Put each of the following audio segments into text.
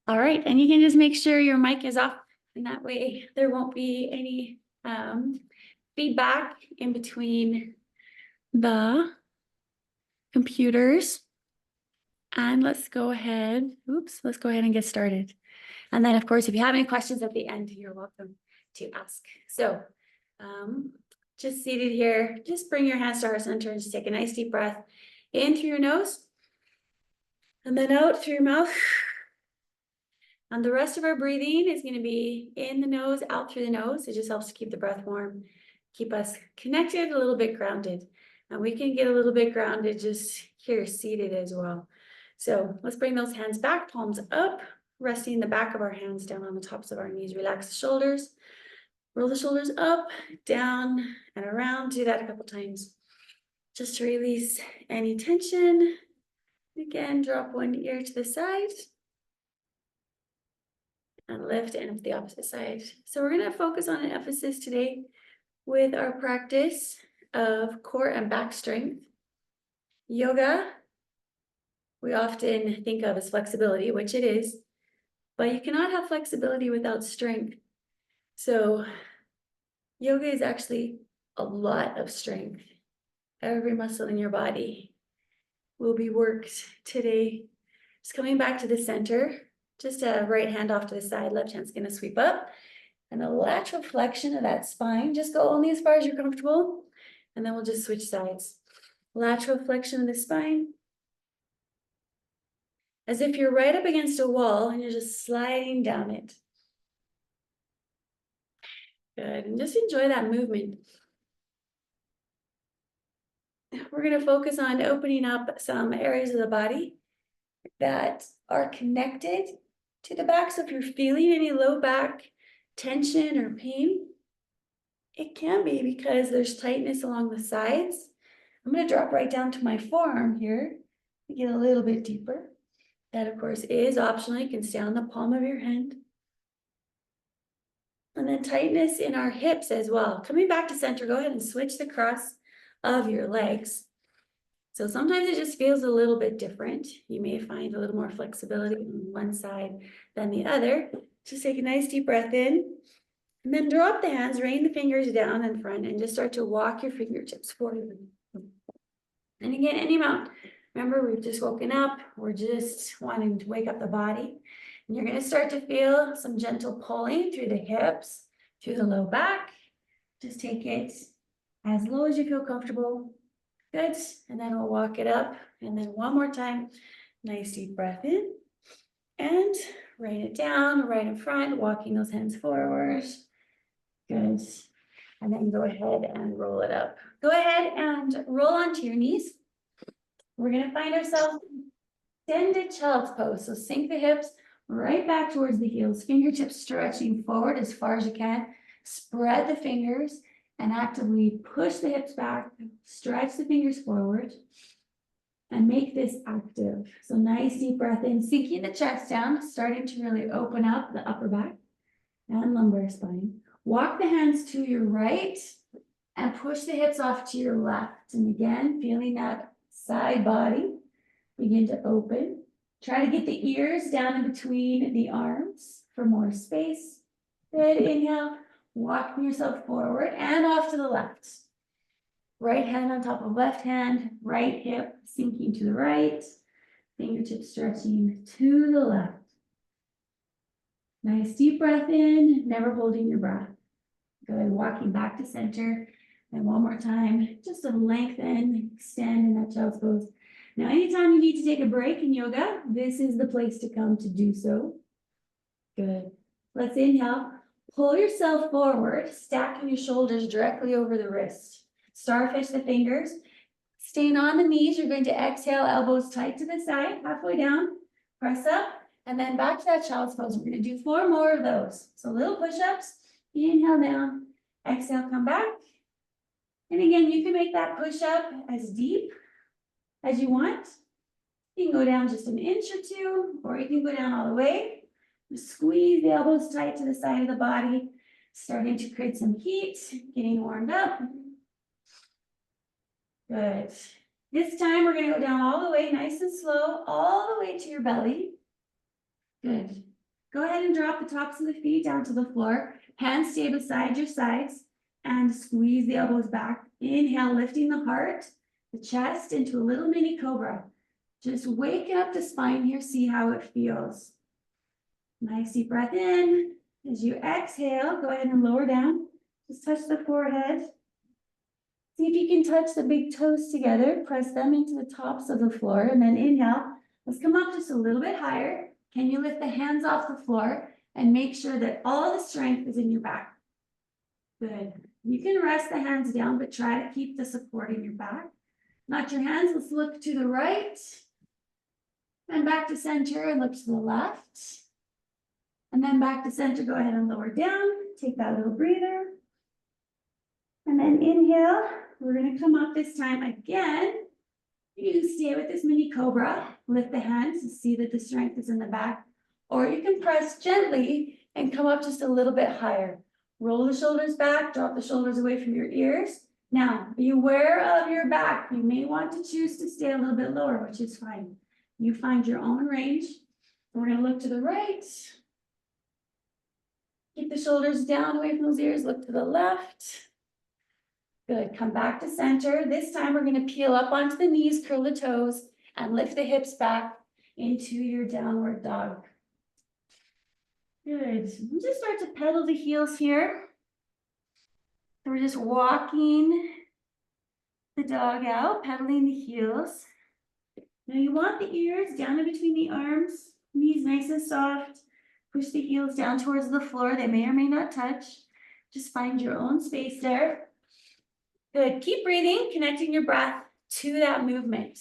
All right, and you can just make sure your mic is off, and that way there won't be any feedback in between the computers. And let's go ahead and get started. And then, of course, if you have any questions at the end, you're welcome to ask. So just seated here, just bring your hands to our center and just take a nice deep breath in through your nose and then out through your mouth. And the rest of our breathing is going to be in the nose, out through the nose. It just helps to keep the breath warm, keep us connected, a little bit grounded. And we can get a little bit grounded just here seated as well. So let's bring those hands back, palms up, resting the back of our hands down on the tops of our knees. Relax the shoulders, roll the shoulders up, down, and around. Do that a couple times just to release any tension. Again, drop one ear to the side and lift and up the opposite side. So we're going to focus on an emphasis today with our practice of core and back strength. Yoga, we often think of as flexibility, which it is, but you cannot have flexibility without strength. So yoga is actually a lot of strength. Every muscle in your body will be worked today. Just coming back to the center, just a right hand off to the side, left hand's going to sweep up. And a lateral flexion of that spine, just go only as far as you're comfortable. And then we'll just switch sides. Lateral flexion of the spine. As if you're right up against a wall and you're just sliding down it. Good, and just enjoy that movement. We're going to focus on opening up some areas of the body that are connected to the back. So if you're feeling any low back tension or pain, it can be because there's tightness along the sides. I'm going to drop right down to my forearm here to get a little bit deeper. That, of course, is optional. You can stay on the palm of your hand. And then tightness in our hips as well. Coming back to center, go ahead and switch the cross of your legs. So sometimes it just feels a little bit different. You may find a little more flexibility on one side than the other. Just take a nice deep breath in. And then drop the hands, rain the fingers down in front, and just start to walk your fingertips forward. And again, any amount. Remember, we've just woken up. We're just wanting to wake up the body. And you're going to start to feel some gentle pulling through the hips, through the low back. Just take it as low as you feel comfortable. Good. And then we'll walk it up. And then one more time. Nice deep breath in. And rain it down right in front, walking those hands forward. Good. And then go ahead and roll it up. Go ahead and roll onto your knees. We're going to find ourselves extended child's pose. So sink the hips right back towards the heels. Fingertips stretching forward as far as you can. Spread the fingers and actively push the hips back. Stretch the fingers forward. And make this active. So nice deep breath in, sinking the chest down, starting to really open up the upper back and lumbar spine. Walk the hands to your right and push the hips off to your left. And again, feeling that side body begin to open. Try to get the ears down in between the arms for more space. Good, inhale, walking yourself forward and off to the left. Right hand on top of left hand, right hip sinking to the right, fingertips stretching to the left. Nice deep breath in, never holding your breath. Good, walking back to center. And one more time, just to lengthen, extend in that child's pose. Now, anytime you need to take a break in yoga, this is the place to come to do so. Good. Let's inhale, pull yourself forward, stacking your shoulders directly over the wrist. Starfish the fingers. Staying on the knees, you're going to exhale, elbows tight to the side, halfway down, press up, and then back to that child's pose. We're going to do 4 more of those. So little push-ups, inhale down, exhale, come back. And again, you can make that push-up as deep as you want. You can go down just an inch or 2, or you can go down all the way. Squeeze the elbows tight to the side of the body, starting to create some heat, getting warmed up. Good. This time we're gonna go down all the way, nice and slow, all the way to your belly. Good. Go ahead and drop the tops of the feet down to the floor. Hands stay beside your sides and squeeze the elbows back. Inhale, lifting the heart, the chest into a little mini cobra. Just wake up the spine here, see how it feels. Nice deep breath in. As you exhale, go ahead and lower down. Just touch the forehead. See if you can touch the big toes together. Press them into the tops of the floor and then inhale. Let's come up just a little bit higher. Can you lift the hands off the floor and make sure that all the strength is in your back? Good. You can rest the hands down, but try to keep the support in your back. Not your hands. Let's look to the right and back to center and look to the left. And then back to center, go ahead and lower down. Take that little breather. And then inhale. We're going to come up this time again. You can stay with this mini cobra. Lift the hands and see that the strength is in the back. Or you can press gently and come up just a little bit higher. Roll the shoulders back, drop the shoulders away from your ears. Now, be aware of your back. You may want to choose to stay a little bit lower, which is fine. You find your own range. We're going to look to the right. Keep the shoulders down away from those ears. Look to the left. Good. Come back to center. This time we're going to peel up onto the knees, curl the toes, and lift the hips back into your downward dog. Good. We'll just start to pedal the heels here. So we're just walking the dog out, pedaling the heels. Now you want the ears down in between the arms, knees nice and soft. Push the heels down towards the floor. They may or may not touch. Just find your own space there. Good. Keep breathing, connecting your breath to that movement.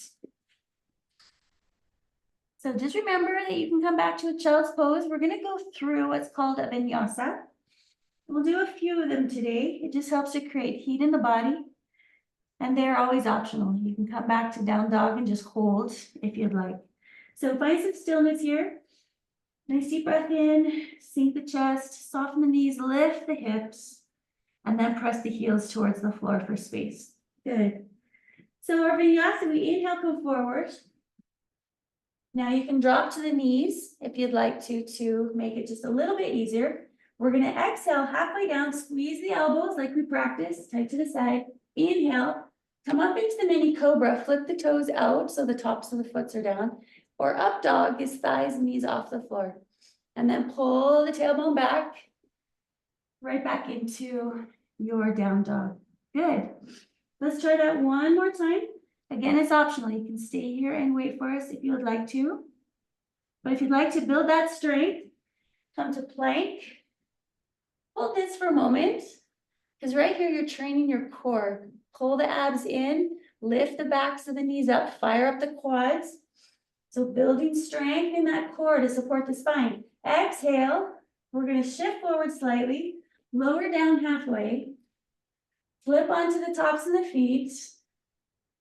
So just remember that you can come back to a child's pose. We're going to go through what's called a vinyasa. We'll do a few of them today. It just helps to create heat in the body. And they're always optional. You can come back to down dog and just hold if you'd like. So find some stillness here. Nice deep breath in, sink the chest, soften the knees, lift the hips, and then press the heels towards the floor for space. Good. So our vinyasa, we inhale, come forward. Now you can drop to the knees if you'd like to make it just a little bit easier. We're going to exhale halfway down, squeeze the elbows like we practiced, tight to the side. Inhale, come up into the mini cobra, flip the toes out so the tops of the foots are down. Or up dog is thighs and knees off the floor. And then pull the tailbone back, right back into your down dog. Good. Let's try that one more time. Again, it's optional. You can stay here and wait for us if you would like to. But if you'd like to build that strength, come to plank. Hold this for a moment, because right here you're training your core. Pull the abs in, lift the backs of the knees up, fire up the quads. So building strength in that core to support the spine. Exhale, we're going to shift forward slightly, lower down halfway, flip onto the tops of the feet,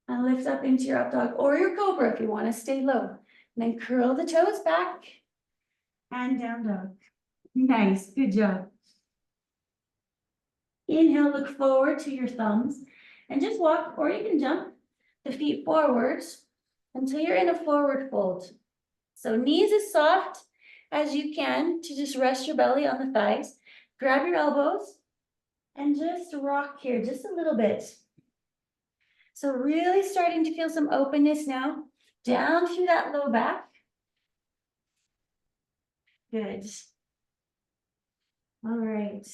and lift up into your up dog or your cobra if you want to stay low. And then curl the toes back and down dog. Nice, good job. Inhale, look forward to your thumbs and just walk, or you can jump the feet forwards until you're in a forward fold. So knees as soft as you can to just rest your belly on the thighs. Grab your elbows and just rock here just a little bit. So really starting to feel some openness now, down through that low back. Good. All right.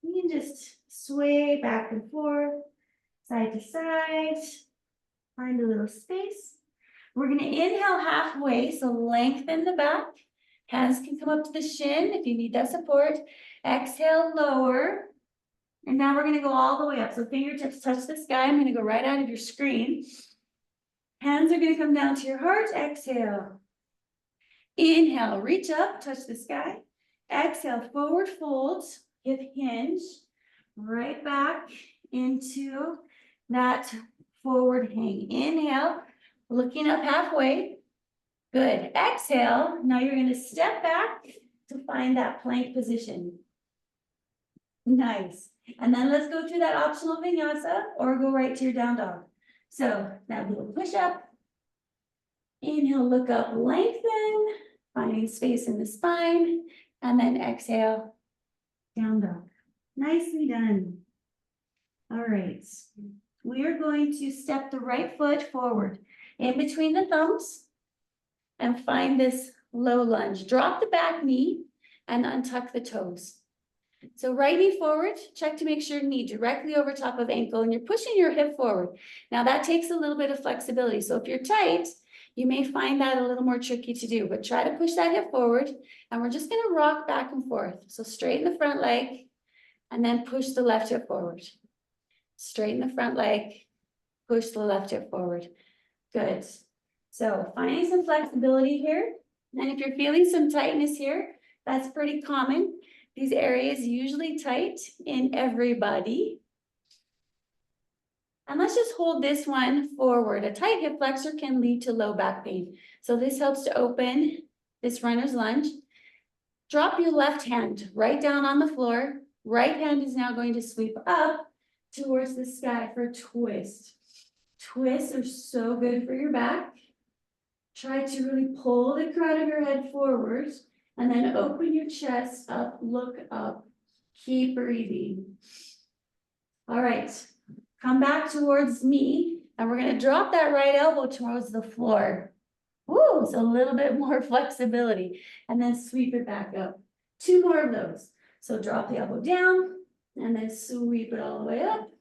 You can just sway back and forth, side to side, find a little space. We're going to inhale halfway, so lengthen the back. Hands can come up to the shin if you need that support. Exhale, lower. And now we're going to go all the way up. So fingertips touch the sky. I'm going to go right out of your screen. Hands are going to come down to your heart. Exhale. Inhale, reach up, touch the sky. Exhale, forward fold, hip hinge. Right back into that forward hang. Inhale, looking up halfway. Good. Exhale. Now you're going to step back to find that plank position. Nice. And then let's go through that optional vinyasa or go right to your down dog. So that little push up. Inhale, look up, lengthen, finding space in the spine, and then exhale, down dog. Nicely done. All right, we are going to step the right foot forward in between the thumbs and find this low lunge. Drop the back knee and untuck the toes. So right knee forward, check to make sure knee directly over top of ankle, and you're pushing your hip forward. Now that takes a little bit of flexibility. So if you're tight, you may find that a little more tricky to do, but try to push that hip forward, and we're just gonna rock back and forth. So straighten the front leg, and then push the left hip forward. Straighten the front leg, push the left hip forward. Good. So finding some flexibility here. And if you're feeling some tightness here, that's pretty common. These areas usually tight in everybody. And let's just hold this one forward. A tight hip flexor can lead to low back pain. So this helps to open this runner's lunge. Drop your left hand right down on the floor. Right hand is now going to sweep up towards the sky for a twist. Twists are so good for your back. Try to really pull the crown of your head forward and then open your chest up, look up, keep breathing. All right, come back towards me and we're gonna drop that right elbow towards the floor. Woo, it's a little bit more flexibility and then sweep it back up. 2 more of those. So drop the elbow down and then sweep it all the way up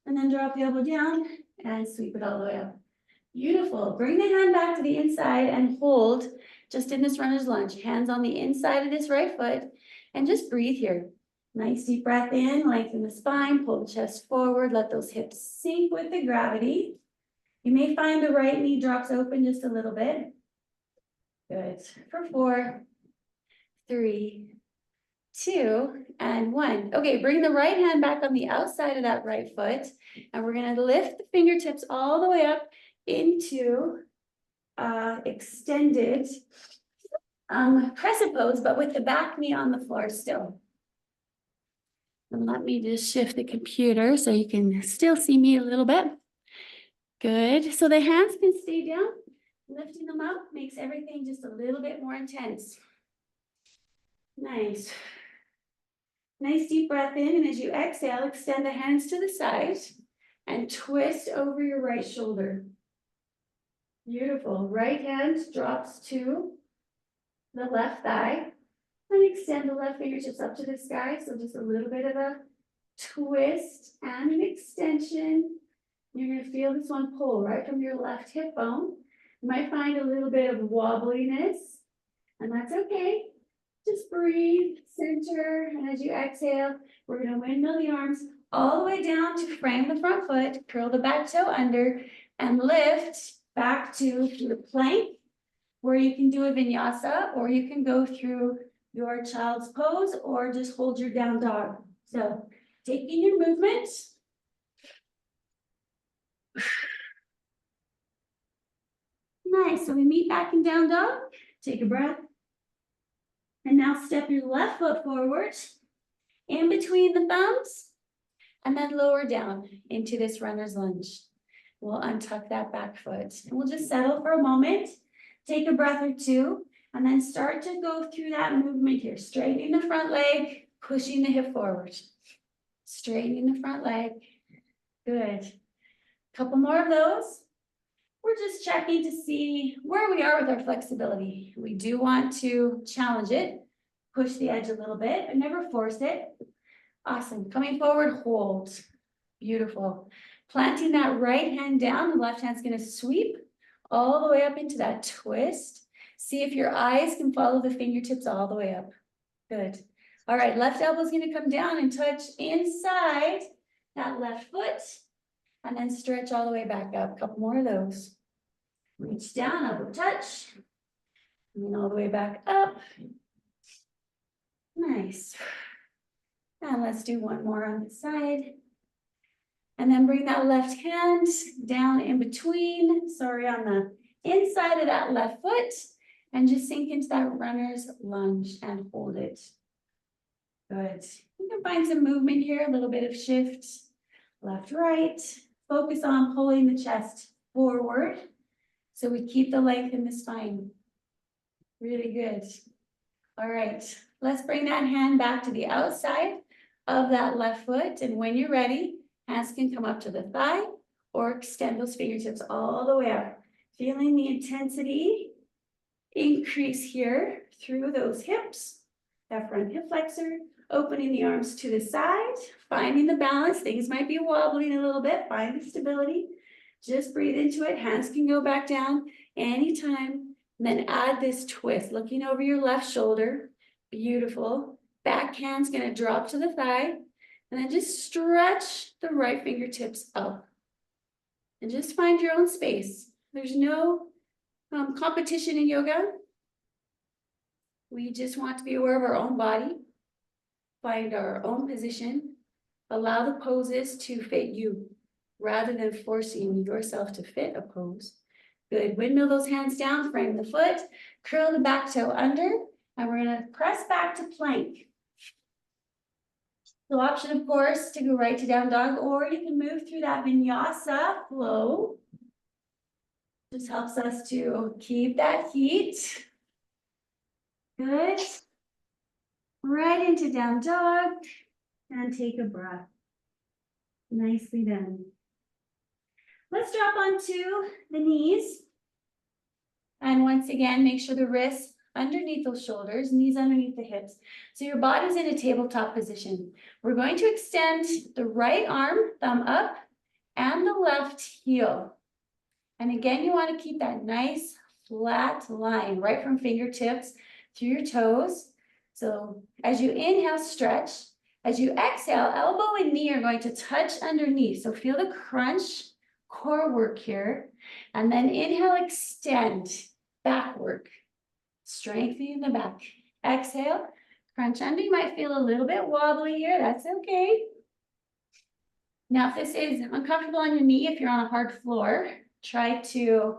and then drop the elbow down and sweep it all the way up. Beautiful. Bring the hand back to the inside and hold just in this runner's lunge. Hands on the inside of this right foot and just breathe here. Nice deep breath in, lengthen the spine, pull the chest forward, let those hips sink with the gravity. You may find the right knee drops open just a little bit. Good. For 4, 3, 2, and 1. Okay, bring the right hand back on the outside of that right foot, and we're gonna lift the fingertips all the way up into extended crescent pose, but with the back knee on the floor still. And let me just shift the computer so you can still see me a little bit. Good. So the hands can stay down. Lifting them up makes everything just a little bit more intense. Nice. Nice deep breath in, and as you exhale, extend the hands to the side and twist over your right shoulder. Beautiful. Right hand drops to the left thigh and extend the left fingertips up to the sky. So just a little bit of a twist and an extension. You're going to feel this one pull right from your left hip bone. You might find a little bit of wobbliness, and that's okay. Just breathe, center, and as you exhale, we're going to windmill the arms all the way down to frame the front foot, curl the back toe under, and lift back to the plank, where you can do a vinyasa, or you can go through your child's pose, or just hold your down dog. So taking your movement. Nice, so we meet back in down dog. Take a breath. And now step your left foot forward, in between the thumbs, and then lower down into this runner's lunge. We'll untuck that back foot, and we'll just settle for a moment, take a breath or two, and then start to go through that movement here, straightening the front leg, pushing the hip forward. Straightening the front leg, good. Couple more of those. We're just checking to see where we are with our flexibility. We do want to challenge it, push the edge a little bit, but never force it. Awesome. Coming forward, hold. Beautiful. Planting that right hand down, the left hand's going to sweep all the way up into that twist. See if your eyes can follow the fingertips all the way up. Good. All right, left elbow's going to come down and touch inside that left foot. And then stretch all the way back up. A couple more of those. Reach down, elbow touch. And then all the way back up. Nice. And let's do one more on the side. And then bring that left hand down in between, on the inside of that left foot. And just sink into that runner's lunge and hold it. Good. You can find some movement here, a little bit of shift. Left, right. focus on pulling the chest forward so we keep the length in the spine. Really good. All right, let's bring that hand back to the outside of that left foot. And when you're ready, hands can come up to the thigh or extend those fingertips all the way up. Feeling the intensity increase here through those hips, that front hip flexor, opening the arms to the side, finding the balance. Things might be wobbling a little bit, find the stability. Just breathe into it. Hands can go back down anytime. And then add this twist, looking over your left shoulder. Beautiful. Back hand's gonna drop to the thigh. And then just stretch the right fingertips up. And just find your own space. There's no competition in yoga. We just want to be aware of our own body. Find our own position. Allow the poses to fit you, rather than forcing yourself to fit a pose. Good, windmill those hands down, frame the foot, curl the back toe under, and we're gonna press back to plank. The option, of course, to go right to down dog, or you can move through that vinyasa flow. Just helps us to keep that heat. Good. Right into down dog, and take a breath. Nicely done. Let's drop onto the knees. And once again, make sure the wrists underneath those shoulders, knees underneath the hips. So your body's in a tabletop position. We're going to extend the right arm, thumb up, and the left heel. And again, you want to keep that nice flat line right from fingertips through your toes. So as you inhale, stretch. As you exhale, elbow and knee are going to touch underneath. So feel the crunch, core work here. And then inhale, extend, back work. Strengthening the back. Exhale, crunch under. You might feel a little bit wobbly here. That's okay. Now, if this is uncomfortable on your knee, if you're on a hard floor, try to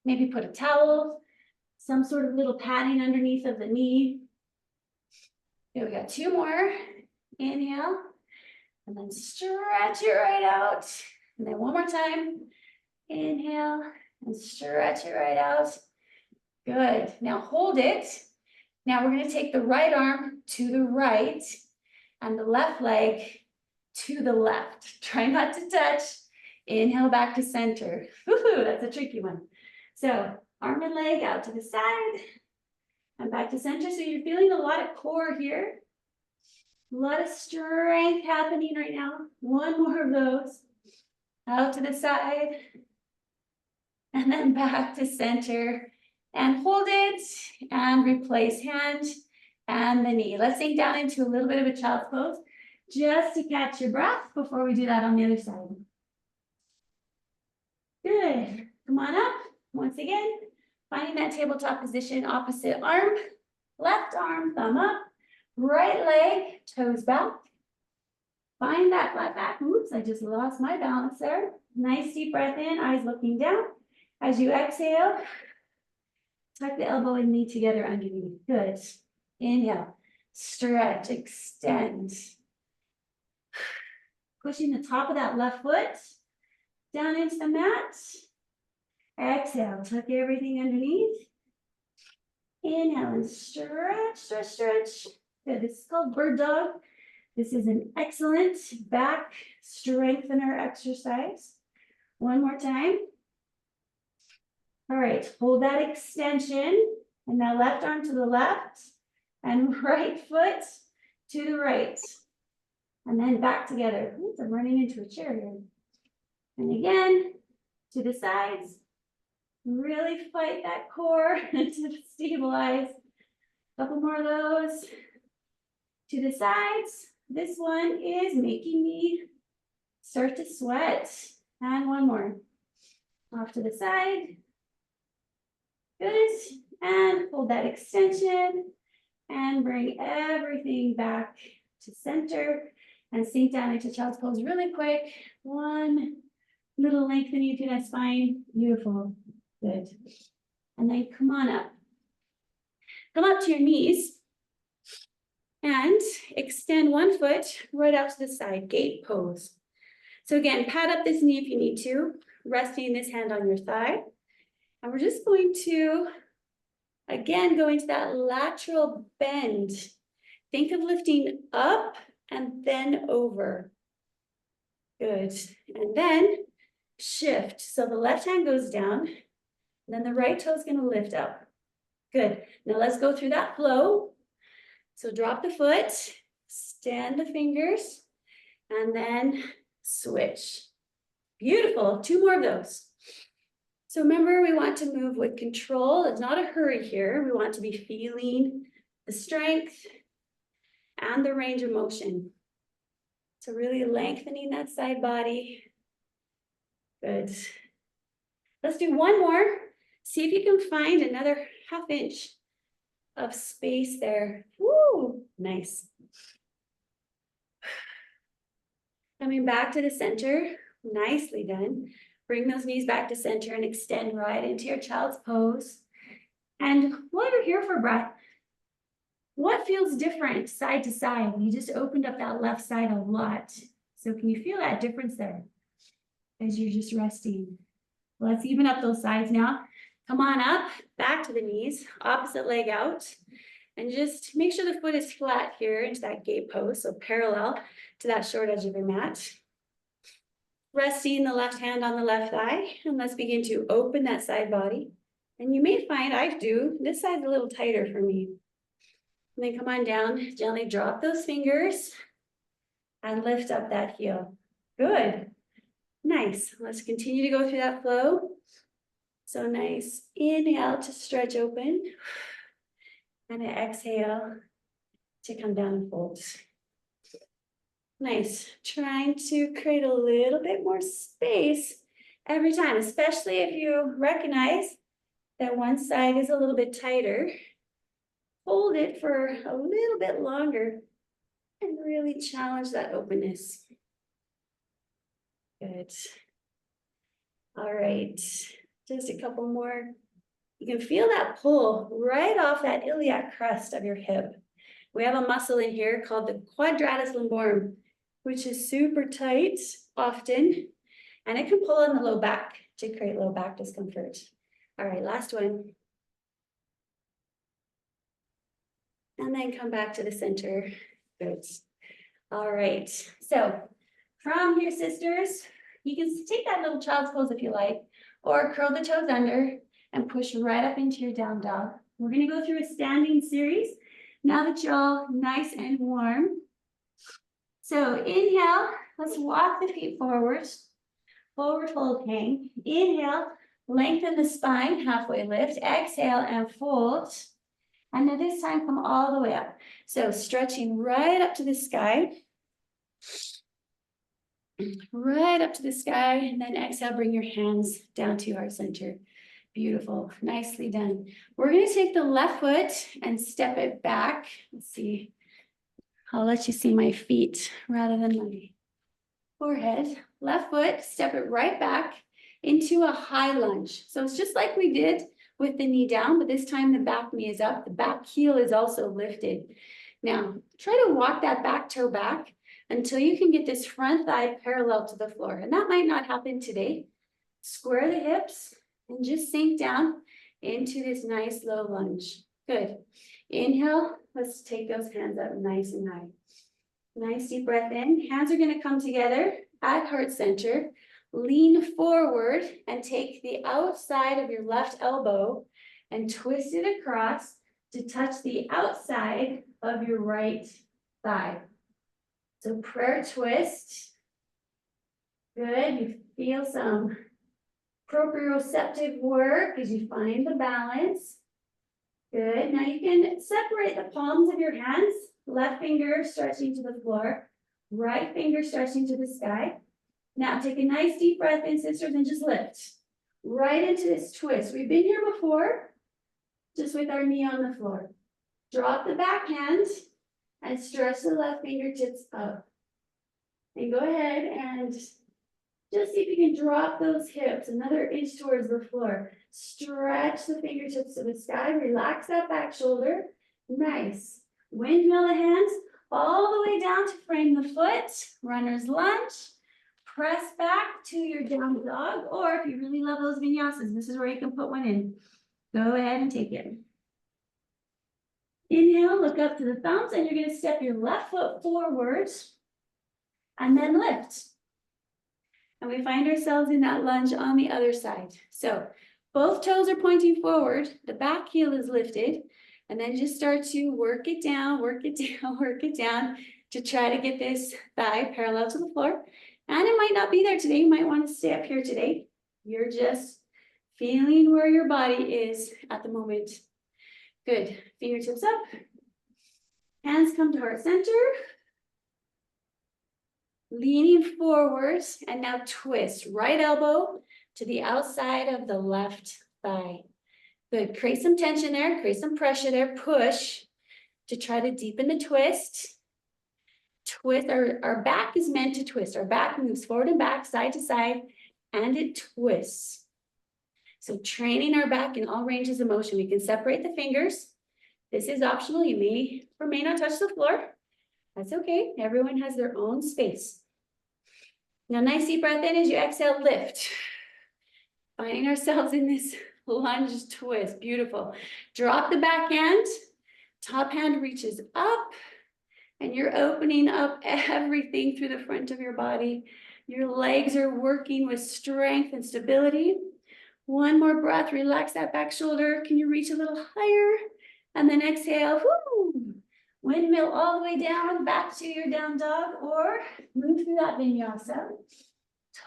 maybe put a towel, some sort of little padding underneath of the knee. Here we got two more. Inhale, and then stretch it right out. And then one more time. Inhale, and stretch it right out. Good. Now hold it. Now we're going to take the right arm to the right and the left leg to the left. Try not to touch. Inhale back to center. Woohoo, that's a tricky one. So arm and leg out to the side and back to center. So you're feeling a lot of core here. A lot of strength happening right now. One more of those. Out to the side. And then back to center. And hold it. And replace hand and the knee. Let's sink down into a little bit of a child's pose. Just to catch your breath before we do that on the other side. Good. Come on up. Once again, finding that tabletop position, opposite arm, left arm, thumb up, right leg, toes back. Find that flat back. Oops, I just lost my balance there. Nice deep breath in, eyes looking down. As you exhale, tuck the elbow and knee together underneath. Good. Inhale, stretch, extend. Pushing the top of that left foot down into the mat. Exhale, tuck everything underneath. Inhale and stretch, stretch, stretch. Good. This is called bird dog. This is an excellent back strengthener exercise. One more time. All right, hold that extension. And now left arm to the left and right foot to the right. And then back together. Oops, I'm running into a chair here. And again, to the sides. Really fight that core to stabilize. A couple more of those. To the sides. This one is making me start to sweat. And one more. Off to the side. Good. And hold that extension. And bring everything back to center. And sink down into child's pose really quick. One little lengthening through that spine. Beautiful. Good. And then come on up. Come up to your knees. And extend one foot right out to the side. Gate pose. So again, pat up this knee if you need to, resting this hand on your thigh. And we're just going to, again, go into that lateral bend. Think of lifting up and then over. Good. And then shift. So the left hand goes down, and then the right toe is going to lift up. Good. Now let's go through that flow. So drop the foot, stand the fingers, and then switch. Beautiful. 2 more of those. So remember, we want to move with control. It's not a hurry here. We want to be feeling the strength and the range of motion. So really lengthening that side body. Good. Let's do 1 more. See if you can find another 1/2 inch of space there. Woo, nice. Coming back to the center, nicely done. Bring those knees back to center and extend right into your child's pose. And while you're here for breath, what feels different side to side? You just opened up that left side a lot. So can you feel that difference there as you're just resting? Let's even up those sides now. Come on up, back to the knees, opposite leg out. And just make sure the foot is flat here into that gate pose, so parallel to that short edge of your mat. Resting the left hand on the left thigh, and let's begin to open that side body. And you may find, I do, this side's a little tighter for me. And then come on down, gently drop those fingers and lift up that heel. Good. Nice. Let's continue to go through that flow. So nice. Inhale to stretch open. And exhale to come down and fold. Nice. Trying to create a little bit more space every time, especially if you recognize that one side is a little bit tighter. Hold it for a little bit longer and really challenge that openness. Good. All right. Just a couple more. You can feel that pull right off that iliac crest of your hip. We have a muscle in here called the quadratus lumborum, which is super tight often, and it can pull on the low back to create low back discomfort. All right, last one. And then come back to the center. Good. All right, so from here, sisters, you can take that little child's pose if you like, or curl the toes under and push right up into your down dog. We're gonna go through a standing series now that you're all nice and warm. So inhale, let's walk the feet forward, forward fold hang. Inhale, lengthen the spine, halfway lift. Exhale and fold. And now this time come all the way up. So stretching right up to the sky. Right up to the sky, and then exhale, bring your hands down to heart center. Beautiful, nicely done. We're gonna take the left foot and step it back. Let's see, I'll let you see my feet rather than my forehead. Left foot, step it right back into a high lunge. So it's just like we did with the knee down, but this time the back knee is up, the back heel is also lifted. Now, try to walk that back toe back until you can get this front thigh parallel to the floor. And that might not happen today. Square the hips and just sink down into this nice low lunge. Good. Inhale, let's take those hands up nice and high. Nice deep breath in. Hands are gonna come together at heart center. Lean forward and take the outside of your left elbow and twist it across to touch the outside of your right thigh. So prayer twist. Good. You feel some proprioceptive work as you find the balance. Good. Now you can separate the palms of your hands. Left finger stretching to the floor. Right finger stretching to the sky. Now take a nice deep breath in, sisters, and just lift. Right into this twist. We've been here before, just with our knee on the floor. Drop the back hand and stretch the left fingertips up. And go ahead and just see if you can drop those hips another inch towards the floor. Stretch the fingertips to the sky. Relax that back shoulder. Nice. Windmill the hands all the way down to frame the foot. Runner's lunge. press back to your down dog, or if you really love those vinyasas, this is where you can put one in. Go ahead and take it. Inhale, look up to the thumbs, and you're going to step your left foot forwards and then lift. And we find ourselves in that lunge on the other side. So both toes are pointing forward, the back heel is lifted, and then just start to work it down, work it down, work it down to try to get this thigh parallel to the floor. And it might not be there today. You might want to stay up here today. You're just feeling where your body is at the moment. Good. Fingertips up. Hands come to heart center. Leaning forward, and now twist. Right elbow to the outside of the left thigh. Good. Create some tension there. Create some pressure there. Push to try to deepen the twist. Twist. Our back is meant to twist. Our back moves forward and back, side to side, and it twists. So training our back in all ranges of motion. We can separate the fingers. This is optional. You may or may not touch the floor. That's okay. Everyone has their own space. Now, nice deep breath in as you exhale, lift. Finding ourselves in this lunge twist. Beautiful. Drop the back hand. Top hand reaches up. And you're opening up everything through the front of your body. Your legs are working with strength and stability. One more breath. Relax that back shoulder. Can you reach a little higher? And then exhale. Woo! Windmill all the way down, back to your down dog, or move through that vinyasa.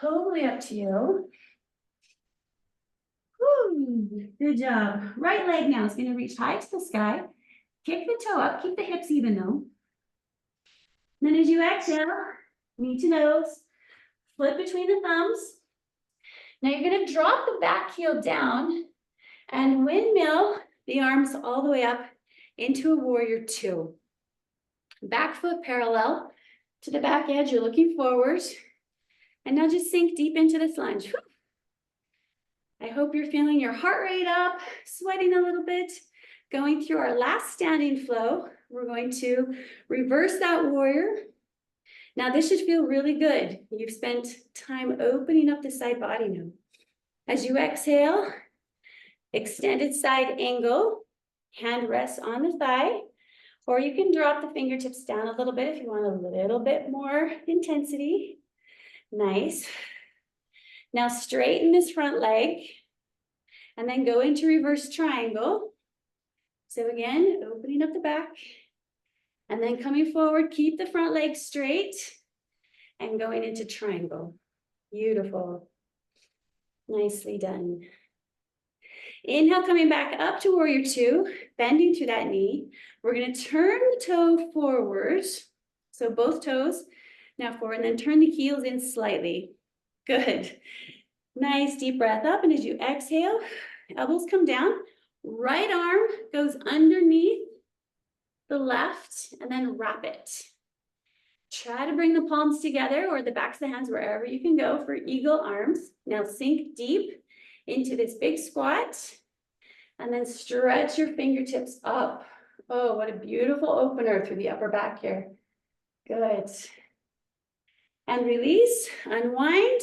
Totally up to you. Woo, good job. Right leg now is going to reach high to the sky. Kick the toe up, keep the hips even though. Then as you exhale, knee to nose, flip between the thumbs. Now you're going to drop the back heel down and windmill the arms all the way up into a warrior two. Back foot parallel to the back edge, you're looking forward. And now just sink deep into this lunge. I hope you're feeling your heart rate up, sweating a little bit. Going through our last standing flow, we're going to reverse that warrior. Now this should feel really good. You've spent time opening up the side body now. As you exhale, extended side angle, hand rests on the thigh. Or you can drop the fingertips down a little bit if you want a little bit more intensity. Nice. Now straighten this front leg and then go into reverse triangle. So again, opening up the back and then coming forward, keep the front leg straight and going into triangle. Beautiful. Nicely done. Inhale, coming back up to warrior two, bending through that knee. We're going to turn the toe forward. So both toes now forward, and then turn the heels in slightly. Good. Nice deep breath up. And as you exhale, elbows come down. Right arm goes underneath the left and then wrap it. Try to bring the palms together or the backs of the hands, wherever you can go for eagle arms. Now sink deep into this big squat and then stretch your fingertips up. Oh, what a beautiful opener through the upper back here. Good. And release, unwind,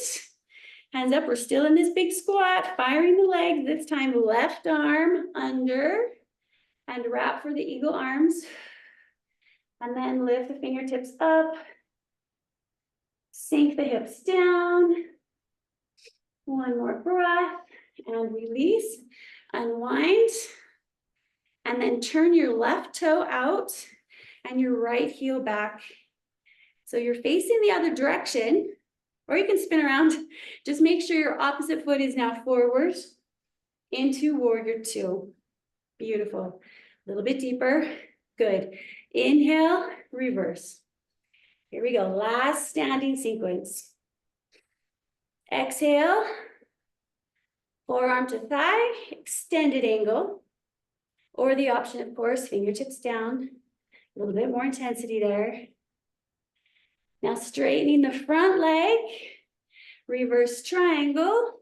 hands up. We're still in this big squat, firing the legs, this time left arm under and wrap for the eagle arms. And then lift the fingertips up, sink the hips down. One more breath and release, unwind, and then turn your left toe out and your right heel back. So you're facing the other direction, or you can spin around. Just make sure your opposite foot is now forward into warrior two. Beautiful. A little bit deeper. Good. Inhale, reverse. Here we go. Last standing sequence. Exhale. Forearm to thigh, extended angle. Or the option, of course, fingertips down. A little bit more intensity there. Now straightening the front leg. Reverse triangle.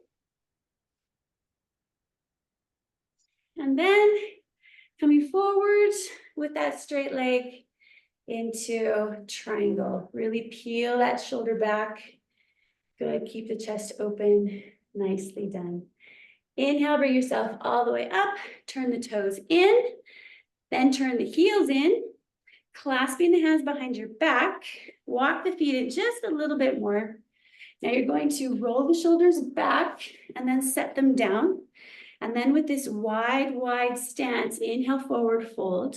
And then coming forward with that straight leg into triangle. Really peel that shoulder back. Good, keep the chest open, nicely done. Inhale, bring yourself all the way up, turn the toes in, then turn the heels in, clasping the hands behind your back, walk the feet in just a little bit more. Now you're going to roll the shoulders back and then set them down. And then with this wide stance, inhale, forward fold.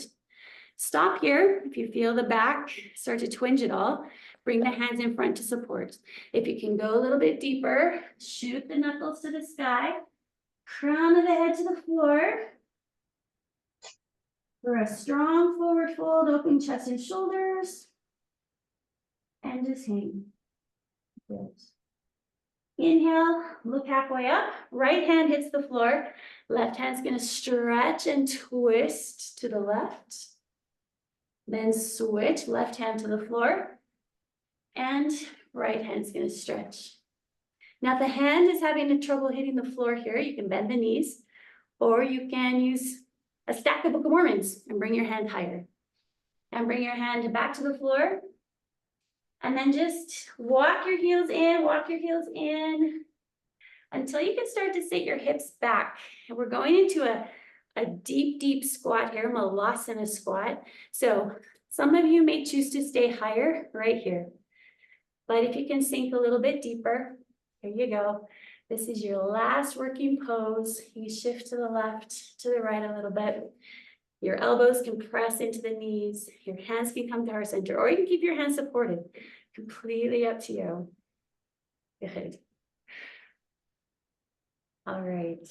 Stop here. If you feel the back start to twinge at all, bring the hands in front to support. If you can go a little bit deeper, shoot the knuckles to the sky, crown of the head to the floor. For a strong forward fold, open chest and shoulders. And just hang. Good. Inhale, look halfway up. Right hand hits the floor. Left hand's going to stretch and twist to the left. Then switch, left hand to the floor. And right hand's going to stretch. Now, if the hand is having trouble hitting the floor here, you can bend the knees, or you can use a stack of Book of Mormons and bring your hand higher. And bring your hand back to the floor. And then just walk your heels in until you can start to sit your hips back. And we're going into a deep squat here, Malasana squat. So some of you may choose to stay higher right here. But if you can sink a little bit deeper, here you go. This is your last working pose. You shift to the left, to the right a little bit. Your elbows can press into the knees. Your hands can come to heart center, or you can keep your hands supported. Completely up to you. Good. All right.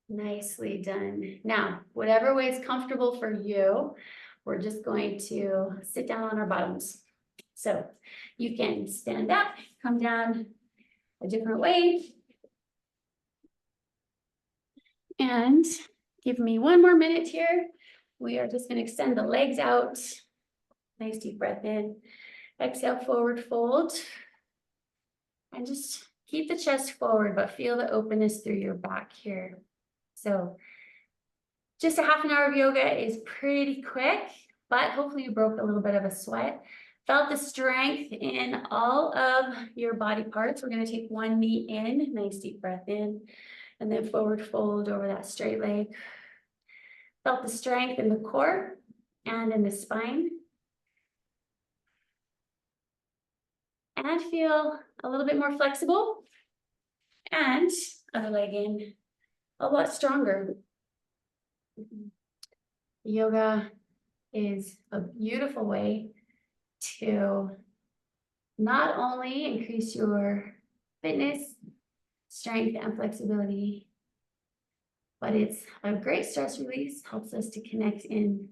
Nicely done. Now, whatever way is comfortable for you, we're just going to sit down on our bottoms. So you can stand up, come down a different way. And give me one more minute here. We are just going to extend the legs out. Nice deep breath in. Exhale, forward fold. And just keep the chest forward, but feel the openness through your back here. So just a half an hour of yoga is pretty quick, but hopefully you broke a little bit of a sweat. Felt the strength in all of your body parts. We're going to take one knee in, nice deep breath in, and then forward fold over that straight leg. Felt the strength in the core and in the spine. And feel a little bit more flexible. And other leg in, a lot stronger. Yoga is a beautiful way to not only increase your fitness, strength, and flexibility, but it's a great stress release, helps us to connect in,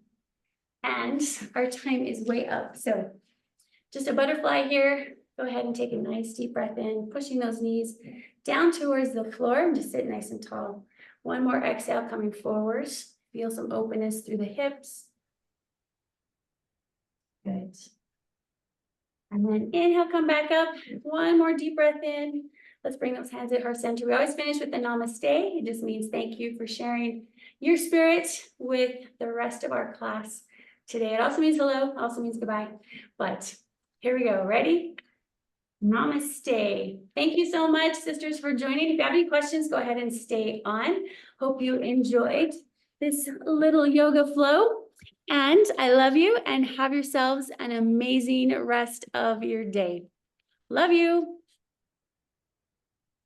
and our time is way up. So just a butterfly here. Go ahead and take a nice deep breath in, pushing those knees down towards the floor, and just sit nice and tall. One more exhale coming forward. Feel some openness through the hips. Good. And then inhale, come back up. One more deep breath in. Let's bring those hands at heart center. We always finish with the namaste. It just means thank you for sharing your spirit with the rest of our class today. It also means hello, also means goodbye. But here we go. Ready? Namaste. Thank you so much, sisters, for joining. If you have any questions, go ahead and stay on. Hope you enjoyed this little yoga flow. And I love you, and have yourselves an amazing rest of your day. Love you.